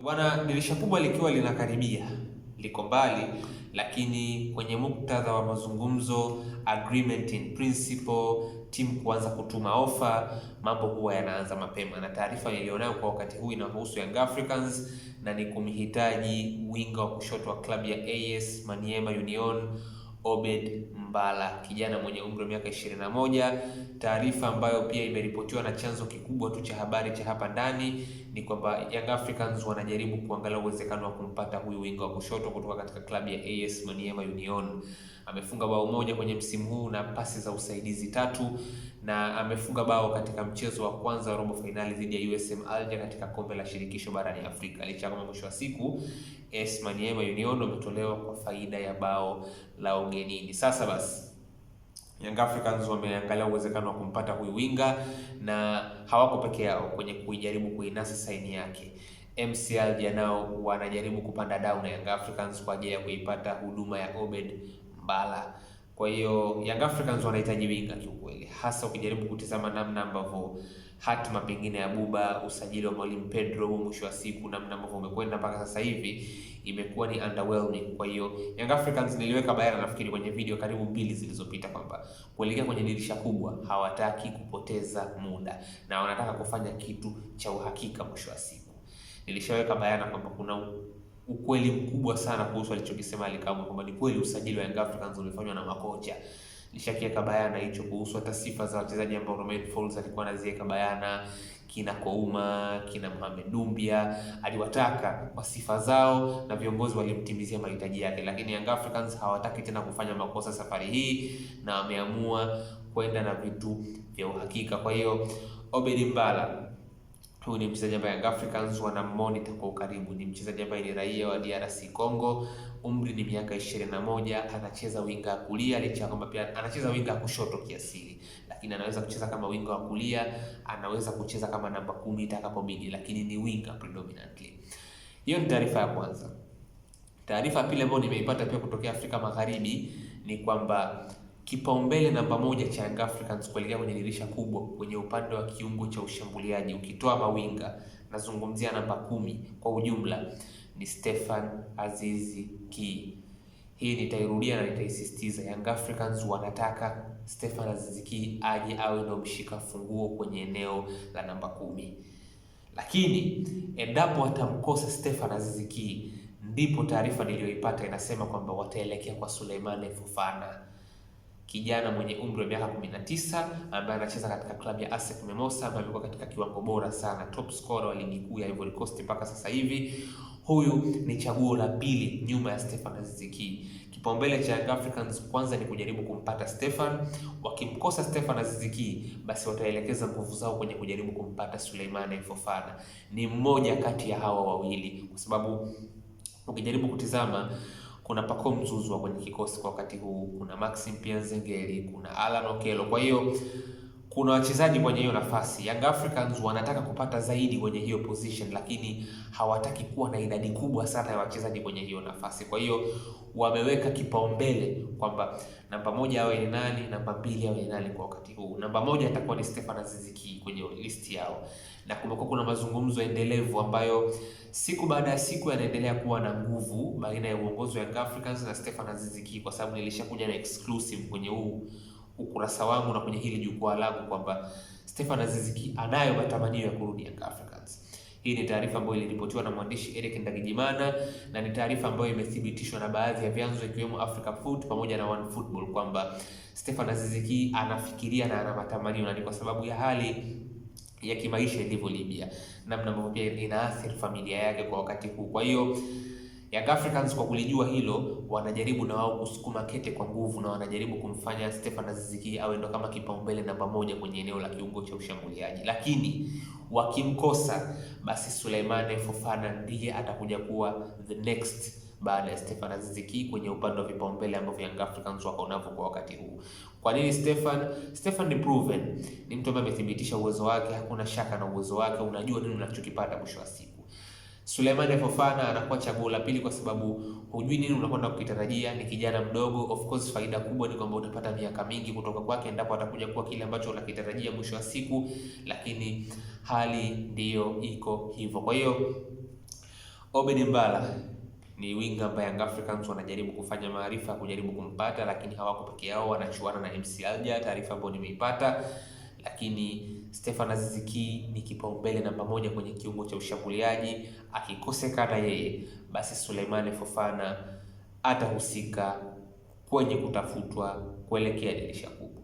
Bwana, dirisha kubwa likiwa linakaribia, liko mbali, lakini kwenye muktadha wa mazungumzo, agreement in principle, timu kuanza kutuma ofa, mambo huwa yanaanza mapema. Na taarifa nilionayo kwa wakati huu inahusu Young Africans na ni kumhitaji winga wa kushoto wa klabu ya AS Maniema Union, Obed Mbala, kijana mwenye umri wa miaka 21. Taarifa ambayo pia imeripotiwa na chanzo kikubwa tu cha habari cha hapa ndani ni kwamba Young Africans wanajaribu kuangalia uwezekano wa kumpata huyu winga wa kushoto kutoka katika klabu ya AS Maniema Union. Amefunga bao moja kwenye msimu huu na pasi za usaidizi 3, na amefunga bao katika mchezo wa kwanza wa robo finali dhidi ya USM Alger katika kombe la shirikisho barani Afrika. Licha ya mwisho wa siku AS Maniema Union wametolewa kwa faida ya bao la ugenini. Sasa basi Young Africans wameangalia uwezekano wa kumpata huyu winga na hawako peke yao kwenye kujaribu kuinasa saini yake. MC Alger nao wanajaribu kupanda down na Young Africans kwa ajili ya kuipata huduma ya Obed Mbala. Kwa hiyo Young Africans wanahitaji winga kiukweli, hasa ukijaribu kutizama namna ambavyo hatima pengine ya Buba, usajili wa Mwalimu Pedro mwisho wa siku, namna ambavyo umekwenda mpaka sasa hivi imekuwa ni underwhelming. Kwa hiyo Young Africans niliweka bayana nafikiri kwenye video karibu 2 zilizopita kwamba kuelekea kwenye dirisha kubwa hawataki kupoteza muda na wanataka kufanya kitu cha uhakika mwisho wa siku. Nilishaweka bayana kwamba kuna ukweli mkubwa sana kuhusu alichokisema Ally Kamwe kwamba ni kweli usajili wa Young Africans ulifanywa na makocha. Nishakiweka bayana hicho kuhusu hata sifa za wachezaji ambao Romain Folz alikuwa anaziweka bayana, kina Kouma, kina Mohamed Dumbia, aliwataka kwa sifa zao na viongozi walimtimizia mahitaji yake, lakini Young Africans hawataki tena kufanya makosa safari hii na wameamua kwenda na vitu vya uhakika. Kwa hiyo Obed Mbala, huyu ni mchezaji ambaye Young Africans wana monitor kwa ukaribu. Ni mchezaji ambaye ni raia wa DRC Congo, umri ni miaka 21, anacheza winga kulia, licha kwamba pia anacheza winga kushoto kiasili, lakini anaweza kucheza kama winga wa kulia, anaweza kucheza kama namba 10 itakapobidi, lakini ni winga predominantly. Hiyo ni taarifa ya kwanza. Taarifa ya pili ambayo nimeipata pia kutokea Afrika Magharibi ni kwamba kipaumbele namba 1 cha Young Africans kuelekea kwenye dirisha kubwa kwenye upande wa kiungo cha ushambuliaji, ukitoa mawinga, nazungumzia namba 10 kwa ujumla, ni Stefan Aziz Ki. Hii nitairudia na nitaisisitiza, Young Africans wanataka Stefan Aziz Ki aje awe ndo mshika funguo kwenye eneo la namba 10. Lakini endapo watamkosa Stefan Aziz Ki, ndipo taarifa niliyoipata inasema kwamba wataelekea kwa Souleymane Fofana, kijana mwenye umri wa miaka 19 ambaye anacheza katika klabu ya ASEC Mimosas, ambaye amekuwa katika kiwango bora sana, top scorer wa ligi kuu ya Ivory Coast mpaka sasa hivi. Huyu ni chaguo la pili nyuma ya Stefan Aziz Ki. Kipaumbele cha Young Africans kwanza ni kujaribu kumpata Stefan. Wakimkosa Stefan Aziz Ki, basi wataelekeza nguvu zao kwenye kujaribu kumpata Souleymane Fofana. Ni mmoja kati ya hawa wawili, kwa sababu ukijaribu kutizama kuna Pacome Zouzoua kwenye kikosi kwa wakati huu, kuna Maxime Pierre Nzengeli, kuna Alan Okello. Kwa hiyo kuna wachezaji kwenye hiyo nafasi. Young Africans wanataka kupata zaidi kwenye hiyo position, lakini hawataki kuwa na idadi kubwa sana ya wachezaji kwenye hiyo nafasi. Kwa hiyo wameweka kipaumbele kwamba namba 1 awe ni nani, namba 2 awe ni nani kwa wakati huu. Namba 1 atakuwa ni Stefan Aziz Ki kwenye list yao, na kumekuwa kuna mazungumzo endelevu ambayo siku baada ya siku yanaendelea kuwa na nguvu baina ya uongozi wa Young Africans na Stefan Aziz Ki, kwa sababu nilishakuja na exclusive kwenye huu ukurasa wangu na kwenye hili jukwaa langu kwamba Stefan Aziz Ki anayo matamanio ya kurudi Young Africans. Hii ni taarifa ambayo iliripotiwa na mwandishi Eric Ndagijimana na ni taarifa ambayo imethibitishwa na baadhi ya vyanzo ikiwemo Africa Foot pamoja na One Football kwamba Stefan Aziz Ki anafikiria na ana matamanio, na ni kwa sababu ya hali ya kimaisha ilivyo Libya, namna ambavyo pia inaathiri familia yake kwa wakati huu. Kwa hiyo Young Africans kwa kulijua hilo, wanajaribu na wao kusukuma kete kwa nguvu na wanajaribu kumfanya Stefan Aziz Ki awe ndo kama kipaumbele namba 1 kwenye eneo la kiungo cha ushambuliaji. Lakini wakimkosa, basi Souleymane Fofana ndiye atakuja kuwa the next baada ya Stefan Aziz Ki kwenye upande wa vipaumbele ambavyo Young Africans wako navyo kwa wakati huu. Kwa nini Stefan? Stefan ni proven, ni mtu ambaye amethibitisha uwezo wake, hakuna shaka na uwezo wake, unajua nini unachokipata mwisho wa siku. Souleymane Fofana anakuwa chaguo la pili kwa sababu hujui nini unakwenda kukitarajia, ni kijana mdogo. Of course faida kubwa ni kwamba utapata miaka mingi kutoka kwake endapo atakuja kuwa kile ambacho unakitarajia mwisho wa siku, lakini hali ndiyo iko hivyo. Kwa hiyo Obed Mbala ni winga ambaye Young Africans wanajaribu kufanya maarifa kujaribu kumpata, lakini hawako peke yao, wanachuana na MC Alger, taarifa ambayo nimeipata. Lakini Stefan Aziz Ki ni kipaumbele namba moja kwenye kiungo cha ushambuliaji. Akikosekana yeye, basi Suleiman Fofana atahusika kwenye kutafutwa kuelekea dirisha kubwa.